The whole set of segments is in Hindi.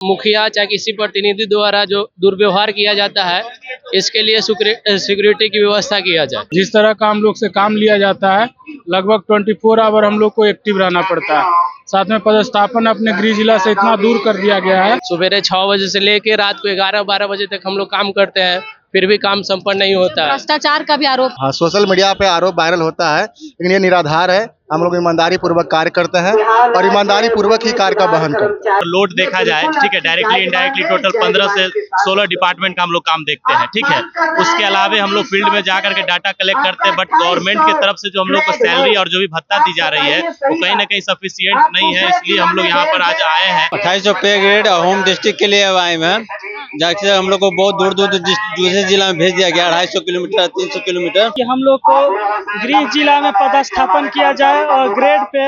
मुखिया चाहे किसी प्रतिनिधि द्वारा जो दुर्व्यवहार किया जाता है, इसके लिए सिक्योरिटी की व्यवस्था किया जाए। जिस तरह का हम लोग से काम लिया जाता है, लगभग 24 आवर हम लोग को एक्टिव रहना पड़ता है। साथ में पदस्थापन अपने गृह जिला से इतना दूर कर दिया गया है। सुबह 6 बजे से लेके रात को 11-12 बजे तक हम लोग काम करते हैं, फिर भी काम संपन्न नहीं होता है। भ्रष्टाचार का भी आरोप। हाँ, सोशल मीडिया पे आरोप वायरल होता है, लेकिन ये निराधार है। हम लोग ईमानदारी पूर्वक कार्य करते हैं और ईमानदारी पूर्वक ही कार्य का वहन करते हैं। लोड देखा जाए, ठीक है, डायरेक्टली इनडायरेक्टली टोटल 15 से 16 डिपार्टमेंट का हम लोग काम देखते हैं, ठीक है। उसके अलावा हम लोग फील्ड में जा करके डाटा कलेक्ट करते हैं, बट गवर्नमेंट की तरफ से जो हम लोग को सैलरी और जो भी भत्ता दी जा रही है वो कहीं ना कहीं सफिशियंट नहीं है, इसलिए हम लोग यहाँ पर आज आए हैं। 2800 पे ग्रेड होम डिस्ट्रिक्ट के लिए आए हैं, जैसे हम लोग को बहुत दूर दूर दूसरे जिला में भेज दिया गया, 250 किलोमीटर 300 किलोमीटर। कि हम लोग को गृह जिला में पदस्थापन किया जाए और ग्रेड पे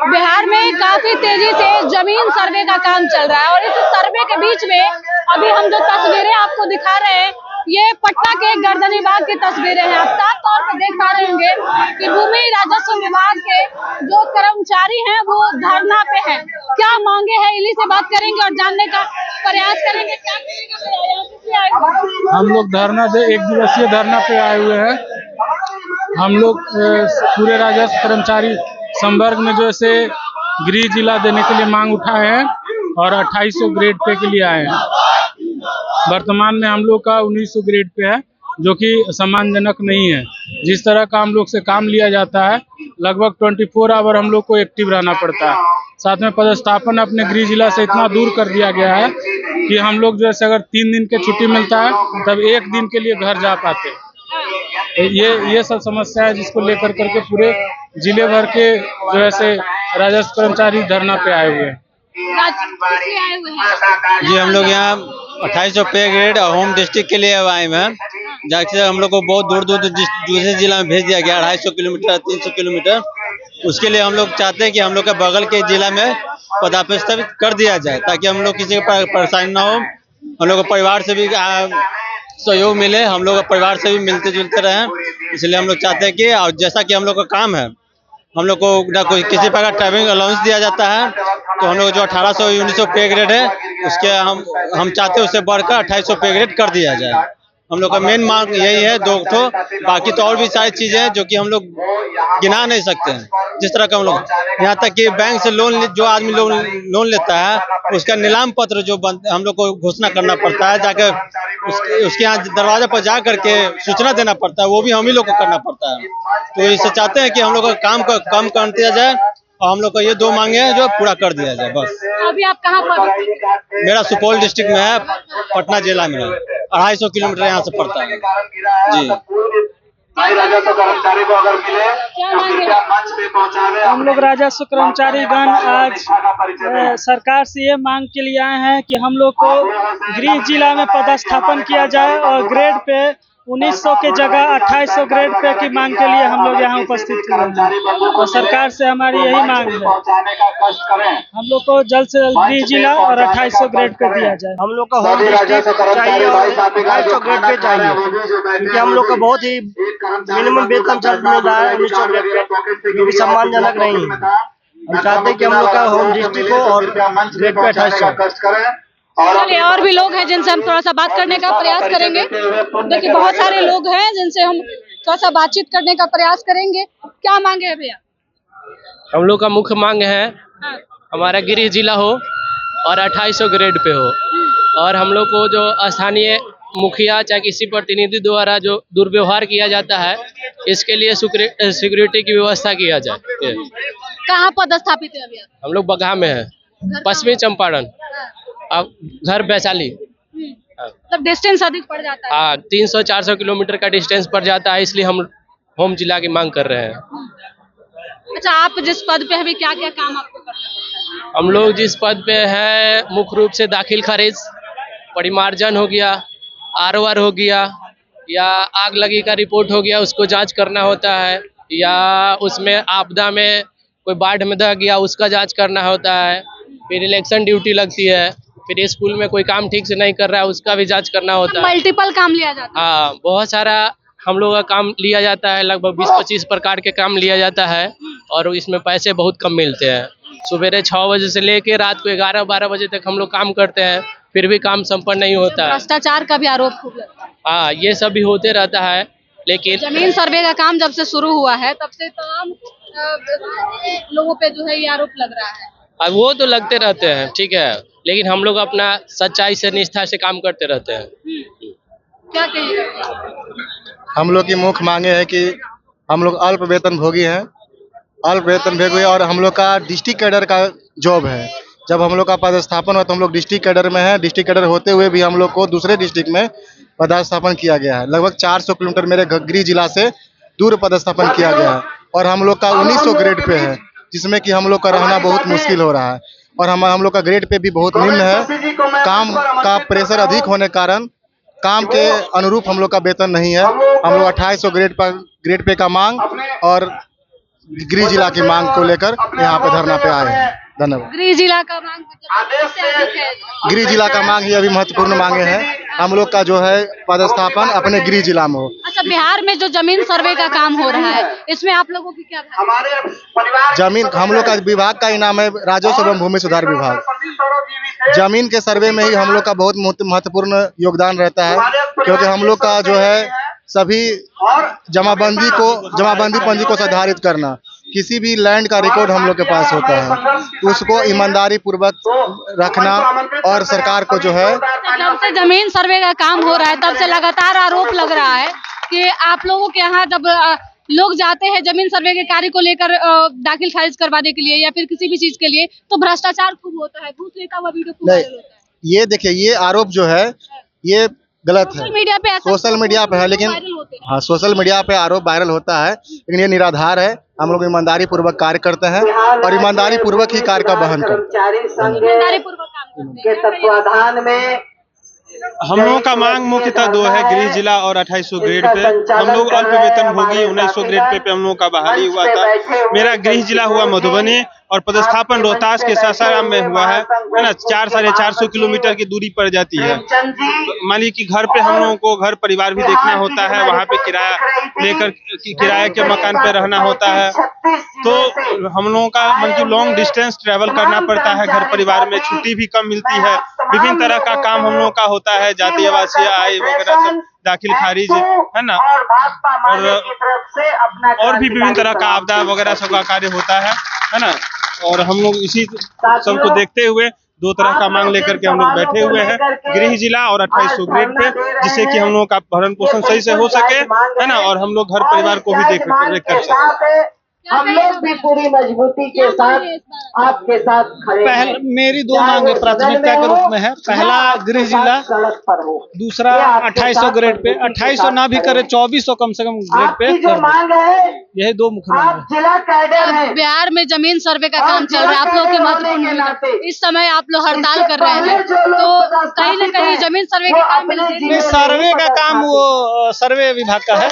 बिहार में काफी तेजी से जमीन सर्वे का काम चल रहा है और इस सर्वे के बीच में अभी हम जो तस्वीरें आपको दिखा रहे हैं, ये पटना के गर्दनीबाग की तस्वीरें हैं। आप साफ तौर पर देख पा रहे होंगे कि भूमि राजस्व विभाग के जो कर्मचारी हैं वो धरना पे हैं। क्या मांगे हैं, इन्हीं से बात करेंगे और जानने का प्रयास करेंगे। हम लोग एक दिवसीय धरना पे आए हुए हैं। हम लोग पूरे राजस्व कर्मचारी संवर्ग में जो से गृह जिला देने के लिए मांग उठाए हैं और 2800 ग्रेड पे के लिए आए हैं। वर्तमान में हम लोग का 1900 ग्रेड पे है, जो कि सम्मानजनक नहीं है। जिस तरह का हम लोग से काम लिया जाता है, लगभग 24 आवर हम लोग को एक्टिव रहना पड़ता है। साथ में पदस्थापन अपने गृह जिला से इतना दूर कर दिया गया है कि हम लोग जैसे अगर 3 दिन के छुट्टी मिलता है तब 1 दिन के लिए घर जा पाते हैं। ये सब समस्या है जिसको लेकर करके पूरे जिले भर के जो है से राजस्व कर्मचारी धरना पे आए हुए हैं। जी, हम लोग यहाँ 2800 पे ग्रेड होम डिस्ट्रिक्ट के लिए आए हैं, जैसे हम लोग को बहुत दूर दूर दूसरे जिला में भेज दिया गया, 250 किलोमीटर 300 किलोमीटर। उसके लिए हम लोग चाहते हैं कि हम लोग के बगल के जिला में पदस्थापित कर दिया जाए, ताकि हम लोग किसी को परेशानी ना हो। हम लोग को परिवार से भी सहयोग मिले, हम लोग परिवार से भी मिलते जुलते रहें, इसलिए हम लोग चाहते हैं कि, और जैसा कि हम लोग का काम है, हम लोग को ना कोई किसी प्रकार ट्रैवलिंग अलाउंस दिया जाता है, तो हम लोग जो 1800 1900 पे ग्रेड है उसके हम चाहते हैं उससे बढ़कर 2800 पे ग्रेड कर दिया जाए। हम लोग का मेन मांग यही है, 2 ठो। बाकी तो और भी सारी चीजें हैं जो कि हम लोग गिना नहीं सकते हैं। जिस तरह का हम लोग यहाँ तक कि बैंक से जो आदमी लोन लेता है उसका नीलाम पत्र जो हम लोग को घोषणा करना पड़ता है, जाकर उसके यहाँ दरवाजे पर जा करके सूचना देना पड़ता है, वो भी हम ही लोग को करना पड़ता है। तो इससे चाहते हैं कि हम लोग का काम को कम कर दिया जाए और हम लोग का ये 2 मांगे हैं जो पूरा कर दिया जाए, बस। अभी आप कहाँ पर? मेरा सुपौल डिस्ट्रिक्ट में है, पटना जिला में है, 250 किलोमीटर यहाँ से पड़ता है। जी, हम लोग राजस्व कर्मचारीगण आज सरकार से ये मांग के लिए आए हैं कि हम लोग को गृह जिला में पदस्थापन किया जाए और ग्रेड पे 1900 के जगह 2800 ग्रेड पे की मांग के लिए हम लोग यहाँ उपस्थित हुए हैं और सरकार से हमारी यही मांग है, हम लोग को जल्द से जल्द गृह जिला और 2800 ग्रेड पे दिया जाए। हम लोग का होम डिस्ट्रिक्ट चाहिए और 2800 ग्रेड पे चाहिए, क्योंकि हम लोग का बहुत ही मिनिमम वेतन चल रहा है 1900 ग्रेड पे, जो कि सम्मानजनक नहीं है। हम चाहते हैं कि हम लोग का होम डिस्ट्रिक्ट हो और ग्रेड पे 2800। चलिए, और भी लोग हैं जिनसे हम थोड़ा सा बात करने का प्रयास करेंगे। देखिए, बहुत सारे लोग हैं जिनसे हम थोड़ा सा बातचीत करने का प्रयास करेंगे। क्या मांगे है भैया? हम लोग का मुख्य मांग है हमारा गृह जिला हो और 2800 ग्रेड पे हो, और हम लोग को जो स्थानीय मुखिया चाहे किसी प्रतिनिधि द्वारा जो दुर्व्यवहार किया जाता है, इसके लिए सिक्योरिटी की व्यवस्था किया जाए। कहाँ पदस्थापित है अभी? हम लोग बगहा में है, पश्चिमी चंपारण, अब घर वैशाली। मतलब डिस्टेंस अधिक पड़ जाता है। हाँ, 300-400 किलोमीटर का डिस्टेंस पड़ जाता है, इसलिए हम होम जिला की मांग कर रहे हैं। अच्छा, आप जिस पद पे अभी क्या क्या काम आपको करना है? हम लोग जिस पद पे है, मुख्य रूप से दाखिल खारिज, परिमार्जन हो गया, ROR हो गया, या आग लगी का रिपोर्ट हो गया, उसको जांच करना होता है, या उसमें आपदा में कोई बाढ़ में दह गया उसका जांच करना होता है। फिर इलेक्शन ड्यूटी लगती है, फिर स्कूल में कोई काम ठीक से नहीं कर रहा है उसका भी जांच करना होता है। मल्टीपल काम लिया जाता है। हाँ, बहुत सारा हम लोग का काम लिया जाता है, लगभग 20-25 प्रकार के काम लिया जाता है और इसमें पैसे बहुत कम मिलते हैं। सुबह 6 बजे से लेके रात को 11-12 बजे तक हम लोग काम करते हैं, फिर भी काम संपन्न नहीं होता है। भ्रष्टाचार का भी आरोप खूब लगता है। हाँ, ये सब भी होते रहता है, लेकिन जमीन सर्वे का काम जब से शुरू हुआ है तब से तमाम लोगों पे जो है ये आरोप लग रहा है। वो तो लगते रहते हैं, ठीक है, लेकिन हम लोग अपना सच्चाई से निष्ठा से काम करते रहते हैं। क्या कहिएगा? हम लोग की मुख्य मांगे है कि हम लोग अल्प वेतन भोगी हैं, अल्प वेतन भोगी, और हम लोग का डिस्ट्रिक्ट कैडर का जॉब है। जब हम लोग का पदस्थापन हुआ तो हम लोग डिस्ट्रिक्ट कैडर में हैं। डिस्ट्रिक्ट कैडर होते हुए भी हम लोग को दूसरे डिस्ट्रिक्ट में पदस्थापन किया गया है। लगभग 400 किलोमीटर मेरे गृह जिला से दूर पदस्थापन किया गया है और हम लोग का 1900 ग्रेड पे है, जिसमें कि हम लोग का रहना बहुत मुश्किल हो रहा है और हम लोग का ग्रेड पे भी बहुत निम्न है। काम का प्रेशर अधिक होने के कारण काम के अनुरूप हम लोग का वेतन नहीं है। हम लोग 2800 ग्रेड पे का मांग और गृह जिला की मांग को लेकर यहाँ पे धरना पे आए हैं। धन्यवाद। गृह जिला का मांग सबसे अधिक है। गृह जिला का मांग ही अभी महत्वपूर्ण मांगे हैं। हम लोग का जो है पदस्थापन अपने गृह जिला में हो। अच्छा, बिहार में जो जमीन सर्वे का काम हो रहा है, इसमें आप लोगों की क्या भावना? जमीन हम लोग का विभाग का ही नाम है राजस्व एवं भूमि सुधार विभाग। जमीन के सर्वे में ही हम लोग का बहुत महत्वपूर्ण योगदान रहता है, क्योंकि हम लोग का जो है सभी जमाबंदी पंजी को निर्धारित करना, किसी भी लैंड का रिकॉर्ड हम लोग के पास होता है, उसको ईमानदारी पूर्वक रखना और सरकार को जो है। जब से जमीन सर्वे का काम हो रहा है तब से लगातार आरोप लग रहा है कि आप लोगों के यहाँ जब लोग जाते हैं जमीन सर्वे के कार्य को लेकर दाखिल खारिज करवाने के लिए या फिर किसी भी चीज के लिए, तो भ्रष्टाचार खूब होता है, घूस लेता हुआ वीडियो खूब वायरल होता है। ये देखिए, ये आरोप जो है ये गलत है। सोशल मीडिया पे है, लेकिन हाँ, सोशल मीडिया पे आरोप वायरल होता है, लेकिन ये निराधार है। हम लोग ईमानदारी पूर्वक कार्य करते हैं और ईमानदारी पूर्वक ही कार्य का वहन करते हैं। हम लोगों का मांग मुख्यतः दो है, गृह जिला और 2800 ग्रेड पे। हम लोग अल्प वेतन भोगी 1900 ग्रेड पे हम लोगों का बहाली हुआ था। मेरा गृह जिला हुआ मधुबनी और पदस्थापन रोहतास के सासाराम में हुआ है ना। 400-450 किलोमीटर की दूरी पड़ जाती है। मान लीजिए कि घर पे हम लोगों को घर परिवार भी देखना होता है, वहाँ पे किराया लेकर किराए के मकान पे रहना होता है, तो हम लोगों का मतलब लॉन्ग डिस्टेंस ट्रेवल करना पड़ता है। घर परिवार में छुट्टी भी कम मिलती है। विभिन्न तरह का काम हम लोगों का होता है, जातीय आवासीय आय वगैरह सब दाखिल खारिज है ना, और भी विभिन्न तरह का आपदा वगैरह सब का कार्य होता है ना। और हम लोग इसी सबको देखते हुए दो तरह का मांग लेकर के हम लोग बैठे हुए हैं, गृह जिला और 2800 ग्रेड पे, जिससे कि हम लोगों का भरण पोषण सही से हो सके है ना, और हम लोग घर परिवार को भी देख कर सके। हम लोग भी पूरी मजबूती के साथ आपके साथ खड़े हैं। मेरी दो मांगे प्राथमिकता के रूप में है। पहला गृह जिला, दूसरा 2800 ग्रेड पे। 2800 ना भी करे 2400 कम से कम ग्रेड पे जो मांग है, यही दो मुख्य मांग है। जिला कैडर है। बिहार में जमीन सर्वे का काम चल रहा है, आप लोग के महत्वपूर्ण इस समय आप लोग हड़ताल कर रहे हैं, तो कहीं न कहीं जमीन सर्वे के काम में सर्वे का काम वो सर्वे विभाग का है,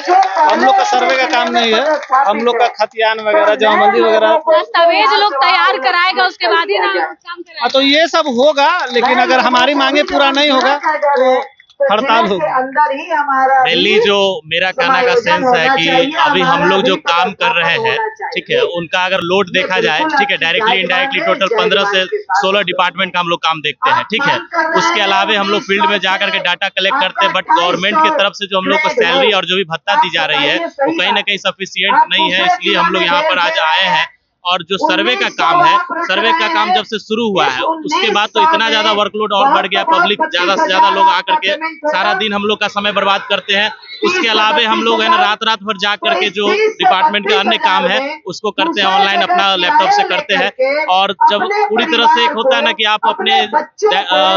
हम लोग का सर्वे का काम नहीं है। हम लोग का खतियान वगैरह जमाबंदी वगैरह दस्तावेज लोग तैयार कराएगा, उसके बाद ही ना काम कराएगा। तो ये सब होगा, लेकिन अगर हमारी मांगे पूरा नहीं होगा तो हड़ताल होगी। मेनली जो मेरा कहना का सेंस है कि अभी हम लोग जो काम कर रहे हैं, ठीक है, उनका अगर लोड देखा जाए, ठीक है, डायरेक्टली इनडायरेक्टली टोटल 15 से 16 डिपार्टमेंट का हम लोग काम देखते हैं, ठीक है। उसके अलावा हम लोग फील्ड में जा करके डाटा कलेक्ट करते हैं, बट गवर्नमेंट की तरफ से जो हम लोग को सैलरी और जो भी भत्ता दी जा रही है वो कहीं ना कहीं सफिशियंट नहीं है। इसलिए हम लोग यहाँ पर आज आए हैं। और जो सर्वे का काम है, सर्वे का काम जब से शुरू हुआ है उसके बाद तो इतना ज्यादा वर्कलोड और बढ़ गया, पब्लिक ज्यादा से ज्यादा लोग आकर के सारा दिन हम लोग का समय बर्बाद करते हैं। उसके अलावा हम लोग है ना रात भर जा करके जो डिपार्टमेंट के अन्य काम है उसको करते हैं, ऑनलाइन अपना लैपटॉप से करते हैं। और जब पूरी तरह से एक होता है ना कि आप अपने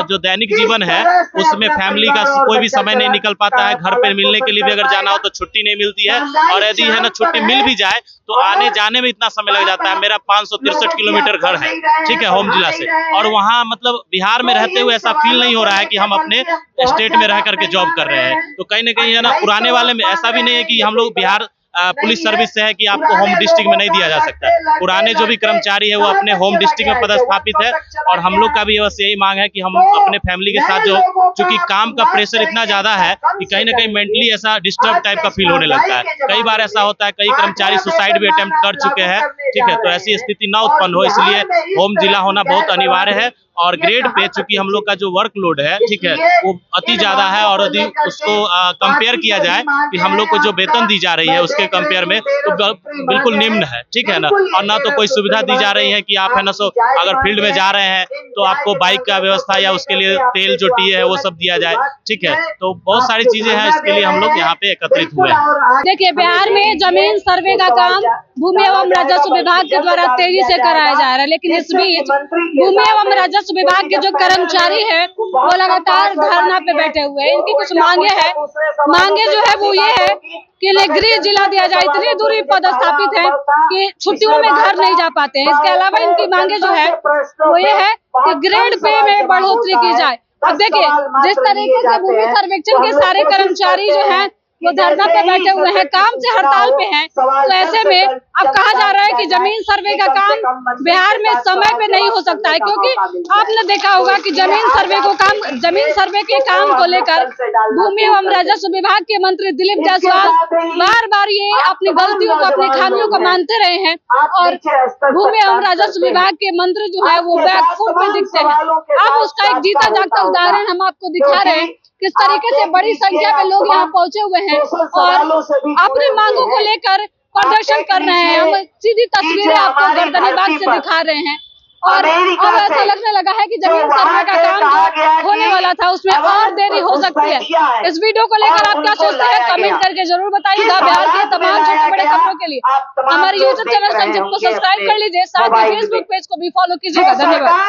जो दैनिक जीवन है उसमें फैमिली का कोई भी समय नहीं निकल पाता है। घर पे मिलने के लिए भी अगर जाना हो तो छुट्टी नहीं मिलती है, और यदि है ना छुट्टी मिल भी जाए तो आने जाने में इतना समय लग जाता है। मेरा 563 किलोमीटर घर है, ठीक है, होम जिला से, और वहाँ मतलब बिहार में रहते हुए ऐसा फील नहीं हो रहा है कि हम अपने स्टेट में रह करके जॉब कर रहे हैं। तो कहीं ना कहीं है ना पुराने वाले में ऐसा भी नहीं है कि हम लोग बिहार पुलिस सर्विस से है कि आपको होम डिस्ट्रिक्ट में नहीं दिया जा सकता है। पुराने जो भी कर्मचारी है वो अपने होम डिस्ट्रिक्ट में पदस्थापित है और हम लोग का भी बस यही मांग है कि हम अपने फैमिली के साथ जो चूंकि काम का प्रेशर इतना ज्यादा है कि कहीं ना कहीं मेंटली ऐसा डिस्टर्ब टाइप का फील होने लगता है। कई बार ऐसा होता है, कई कर्मचारी सुसाइड भी अटेम्प्ट कर चुके हैं, ठीक है। तो ऐसी स्थिति ना उत्पन्न हो इसलिए होम जिला होना बहुत अनिवार्य है। और ग्रेड पे चूंकि हम लोग का जो वर्कलोड है, ठीक है, वो अति ज्यादा है और यदि उसको कंपेयर किया जाए कि हम लोग को जो वेतन दी जा रही है उसके कंपेयर में तो बिल्कुल निम्न है, ठीक है ना। और ना तो कोई सुविधा दी जा रही है कि आप है ना सो अगर फील्ड में जा रहे हैं तो आपको बाइक का व्यवस्था या उसके लिए तेल जो टी है वो सब दिया जाए, ठीक है। तो बहुत सारी चीजें हैं, इसके लिए हम लोग यहाँ पे एकत्रित हुए हैं। देखिए, बिहार में जमीन सर्वे का काम भूमि एवं राजस्व विभाग के द्वारा तेजी से कराया जा रहा है, लेकिन इस बीच भूमि एवं राजस्व विभाग के जो कर्मचारी है वो लगातार धरना पे बैठे हुए हैं। इनकी कुछ मांगे जो है वो ये है कि इन्हें गृह जिला दिया जाए। इतनी दूरी पदस्थापित है कि छुट्टियों में घर नहीं जा पाते हैं। इसके अलावा इनकी मांगे जो है वो ये है कि ग्रेड पे में बढ़ोतरी की जाए। अब देखिए, जिस तरीके से भूमि सर्वेक्षण के सारे कर्मचारी जो हैं वो धरना पे बैठे हुए हैं, काम से हड़ताल पे हैं, तो ऐसे में अब कहा जा रहा है कि जमीन सर्वे का काम बिहार में समय पे नहीं हो सकता है, क्योंकि आपने देखा होगा कि जमीन सर्वे के काम को लेकर भूमि एवं राजस्व विभाग के मंत्री दिलीप जायसवाल बार बार ये अपनी गलतियों को, अपनी खामियों को मानते रहे हैं और भूमि एवं राजस्व विभाग के मंत्री जो है वो बैकफुट पे दिखते हैं। अब उसका एक जीता जागता उदाहरण हम आपको दिखा रहे हैं, किस तरीके से बड़ी संख्या में लोग यहाँ पहुंचे हुए हैं और अपनी मांगों को लेकर प्रदर्शन कर रहे हैं। हम सीधी तस्वीरें आपको गर्दनीबाग से दिखा रहे हैं और अब ऐसा लगने लगा है कि जमीन सर्वे का काम जो होने वाला था उसमें और देरी हो सकती है। इस वीडियो को लेकर आप क्या सोचते हैं, कमेंट करके जरूर बताइएगा। बिहार के तमाम छोटे बड़े खबरों के लिए हमारे यूट्यूब चैनल संजीव को सब्सक्राइब कर लीजिए, साथ ही फेसबुक पेज को भी फॉलो कीजिएगा। धन्यवाद।